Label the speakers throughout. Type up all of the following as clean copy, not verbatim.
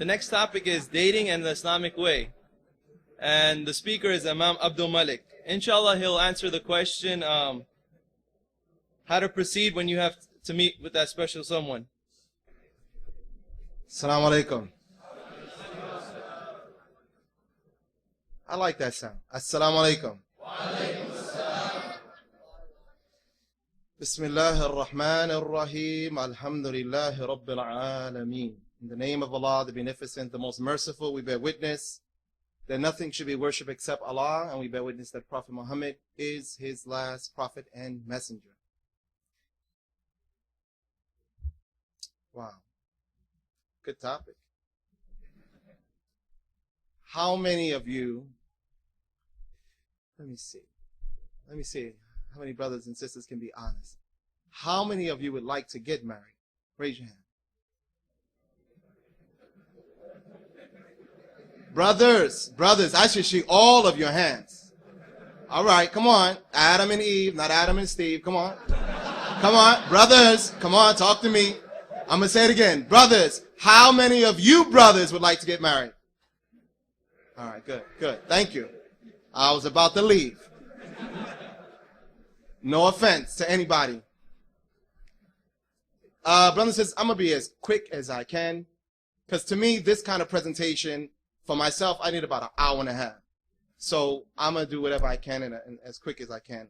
Speaker 1: The next topic is dating and the Islamic way. And the speaker is Imam Abdul Malik. Inshallah, he'll answer the question, how to proceed when you have to meet with that special someone.
Speaker 2: Assalamu alaikum. I like that sound. Assalamu alaikum. Bismillah ar-Rahman ar-Rahim. Alhamdulillahi Rabbil Alameen. In the name of Allah, the Beneficent, the Most Merciful, we bear witness that nothing should be worshipped except Allah, and we bear witness that Prophet Muhammad is his last prophet and messenger. Wow. Good topic. How many of you, let me see how many brothers and sisters can be honest. How many of you would like to get married? Raise your hand. Brothers, I should see all of your hands. All right, come on. Adam and Eve, not Adam and Steve. Come on. Come on, brothers. Come on, talk to me. I'm going to say it again. Brothers, how many of you brothers would like to get married? All right, good. Thank you. I was about to leave. No offense to anybody. Brother says, I'm going to be as quick as I can. Because to me, this kind of presentation, for myself, I need about an hour and a half. So I'm going to do whatever I can and as quick as I can.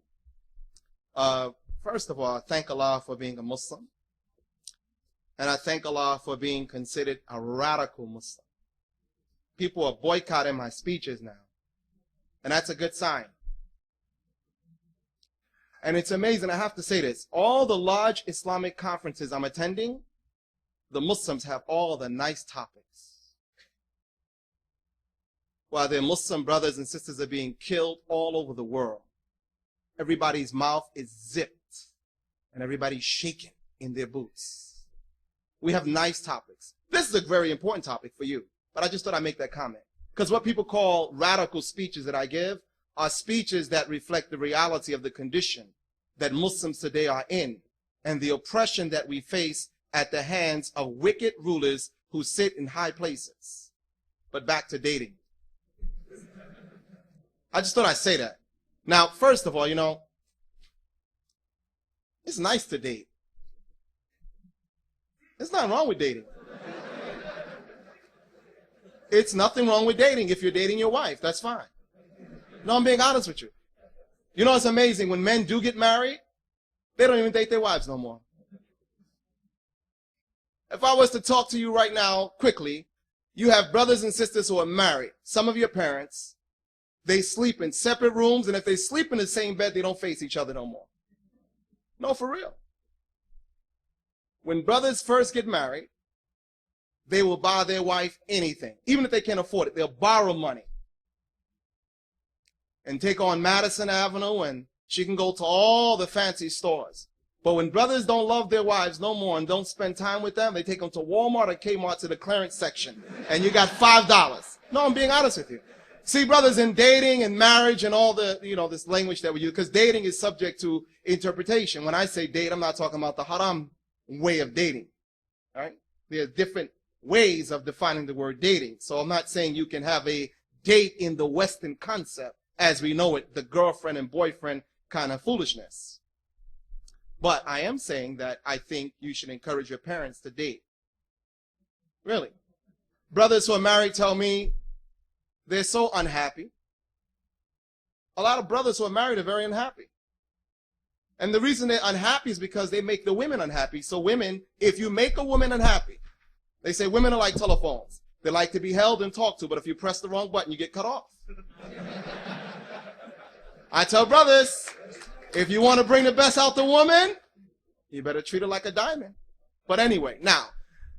Speaker 2: First of all, I thank Allah for being a Muslim. And I thank Allah for being considered a radical Muslim. People are boycotting my speeches now. And that's a good sign. And it's amazing, I have to say this. All the large Islamic conferences I'm attending, the Muslims have all the nice topics. While their Muslim brothers and sisters are being killed all over the world, everybody's mouth is zipped and everybody's shaking in their boots. We have nice topics. This is a very important topic for you, but I just thought I'd make that comment. Because what people call radical speeches that I give are speeches that reflect the reality of the condition that Muslims today are in and the oppression that we face at the hands of wicked rulers who sit in high places. But back to dating. I just thought I'd say that. Now, first of all, it's nice to date. There's nothing wrong with dating. It's nothing wrong with dating if you're dating your wife. That's fine. No, I'm being honest with you. You know, it's amazing. When men do get married, they don't even date their wives no more. If I was to talk to you right now quickly, you have brothers and sisters who are married. Some of your parents, they sleep in separate rooms, and if they sleep in the same bed, they don't face each other no more. No, for real. When brothers first get married, they will buy their wife anything. Even if they can't afford it, they'll borrow money and take on Madison Avenue, and she can go to all the fancy stores. But when brothers don't love their wives no more and don't spend time with them, they take them to Walmart or Kmart to the clearance section, and you got $5. No, I'm being honest with you. See, brothers, in dating and marriage and all the, this language that we use, because dating is subject to interpretation. When I say date, I'm not talking about the haram way of dating. All right? There are different ways of defining the word dating. So I'm not saying you can have a date in the Western concept as we know it, the girlfriend and boyfriend kind of foolishness. But I am saying that I think you should encourage your parents to date. Really. Brothers who are married tell me they're so unhappy. A lot of brothers who are married are very unhappy. And the reason they're unhappy is because they make the women unhappy. So women, if you make a woman unhappy, they say women are like telephones. They like to be held and talked to, but if you press the wrong button, you get cut off. I tell brothers, if you want to bring the best out the woman, you better treat her like a diamond. But anyway, now,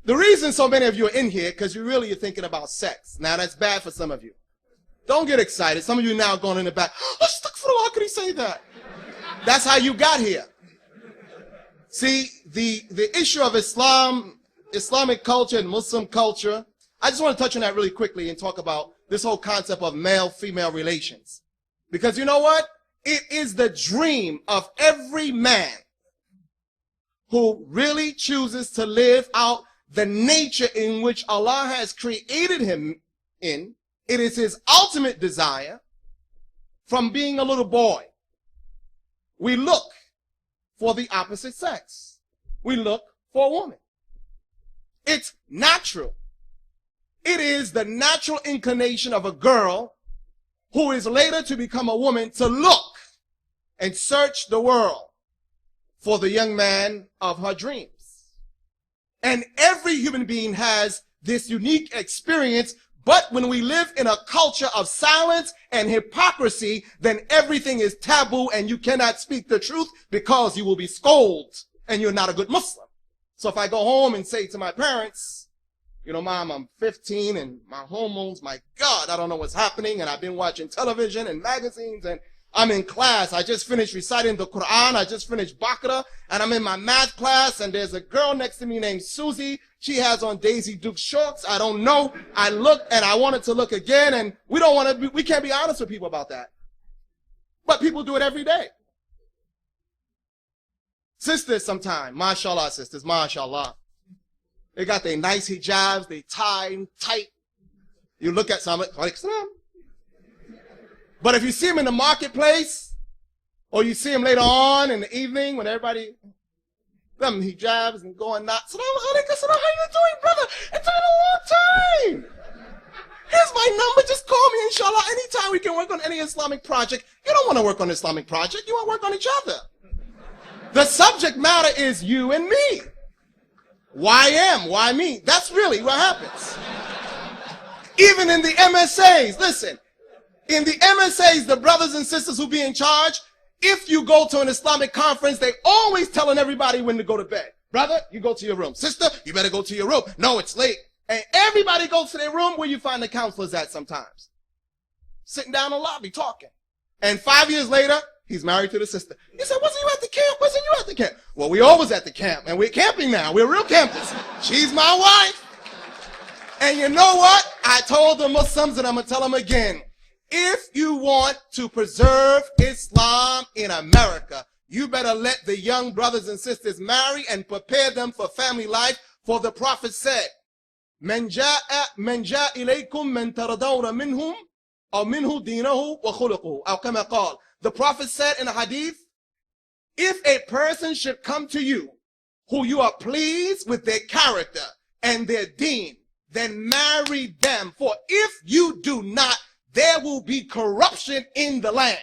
Speaker 2: the reason so many of you are in here, because you really are thinking about sex. Now, that's bad for some of you. Don't get excited. Some of you now going in the back, astaghfirullah, how could he say that? That's how you got here. See, the issue of Islamic culture and Muslim culture, I just want to touch on that really quickly and talk about this whole concept of male-female relations. Because you know what? It is the dream of every man who really chooses to live out the nature in which Allah has created him in. It is his ultimate desire from being a little boy. We look for the opposite sex. We look for a woman. It's natural. It is the natural inclination of a girl who is later to become a woman to look and search the world for the young man of her dreams. And every human being has this unique experience, but when we live in a culture of silence and hypocrisy, then everything is taboo and you cannot speak the truth because you will be scolded and you're not a good Muslim. So if I go home and say to my parents, you know, Mom, I'm 15 and my hormones, my God, I don't know what's happening, and I've been watching television and magazines, and I'm in class. I just finished reciting the Quran. I just finished Baqarah, and I'm in my math class, and there's a girl next to me named Susie. She has on Daisy Duke shorts. I don't know. I look, and I wanted to look again, and we can't be honest with people about that. But people do it every day. Sisters sometimes, mashallah sisters, mashallah. They got their nice hijabs, they tie tight. You look at some, but if you see them in the marketplace, or you see them later on in the evening when everybody, them hijabs and going nuts, salam alaikum, salam, how you doing, brother? It's been a long time. Here's my number, just call me, inshallah, anytime we can work on any Islamic project. You don't want to work on an Islamic project, you want to work on each other. The subject matter is you and me. Why me? That's really what happens. Even in the MSAs, listen, in the MSAs, the brothers and sisters who be in charge, if you go to an Islamic conference, they always telling everybody when to go to bed. Brother, you go to your room. Sister, you better go to your room. No, it's late. And everybody goes to their room. Where you find the counselors at sometimes? Sitting down in the lobby talking. And 5 years later, he's married to the sister. He said, wasn't you at the camp? Wasn't you at the camp? Well, we always at the camp, and we're camping now. We're real campers. She's my wife. And you know what? I told the Muslims, and I'm going to tell them again. If you want to preserve Islam in America, you better let the young brothers and sisters marry and prepare them for family life. For the Prophet said, "Man ja'a ilaykum man taradawna minhum aw minhu dinahu wa khuluquhu." Aw kama qala. The Prophet said in a hadith, if a person should come to you who you are pleased with their character and their deen, then marry them. For if you do not, there will be corruption in the land.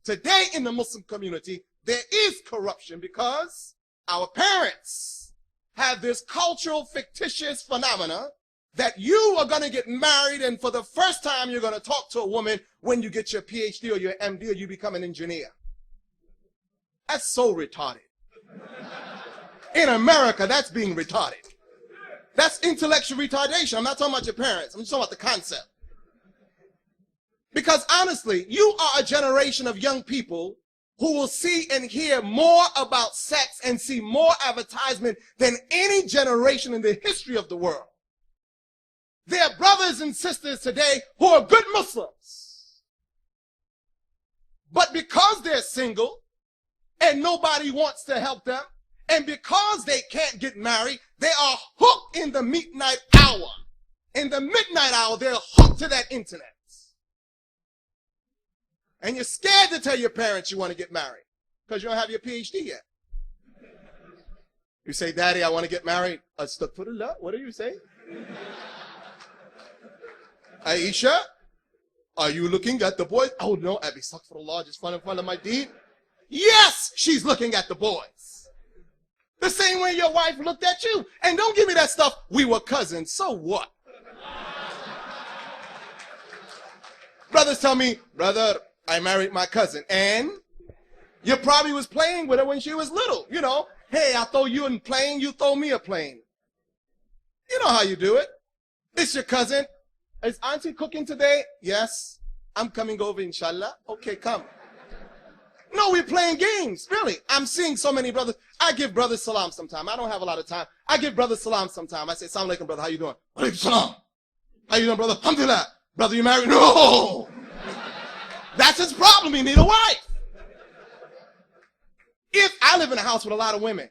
Speaker 2: Today in the Muslim community, there is corruption because our parents have this cultural fictitious phenomena that you are going to get married, and for the first time you're going to talk to a woman when you get your PhD or your MD or you become an engineer. That's so retarded. In America, that's being retarded. That's intellectual retardation. I'm not talking about your parents. I'm just talking about the concept. Because honestly, you are a generation of young people who will see and hear more about sex and see more advertisement than any generation in the history of the world. There are brothers and sisters today who are good Muslims. But because they're single and nobody wants to help them, and because they can't get married, they are hooked in the midnight hour. In the midnight hour, they're hooked to that internet. And you're scared to tell your parents you want to get married because you don't have your PhD yet. You say, Daddy, I want to get married. Astaghfirullah. What do you say? Aisha, are you looking at the boys? Oh, no, Abby, astaghfirullah, just fun in front of my deed. Yes, she's looking at the boys. The same way your wife looked at you. And don't give me that stuff, we were cousins. So what? Brothers tell me, brother, I married my cousin. And you probably was playing with her when she was little. You know, hey, I throw you a plane, you throw me a plane. You know how you do it. It's your cousin. Is auntie cooking today? Yes. I'm coming over, inshallah. Okay, come. No, we're playing games, really. I'm seeing so many brothers. I give brothers salam sometime. I don't have a lot of time. I give brothers salam sometime. I say, Assalamu alaikum, brother. How you doing? Alaikum salam. How you doing, brother? Alhamdulillah. Brother, you married? No. That's his problem. He need a wife. If I live in a house with a lot of women,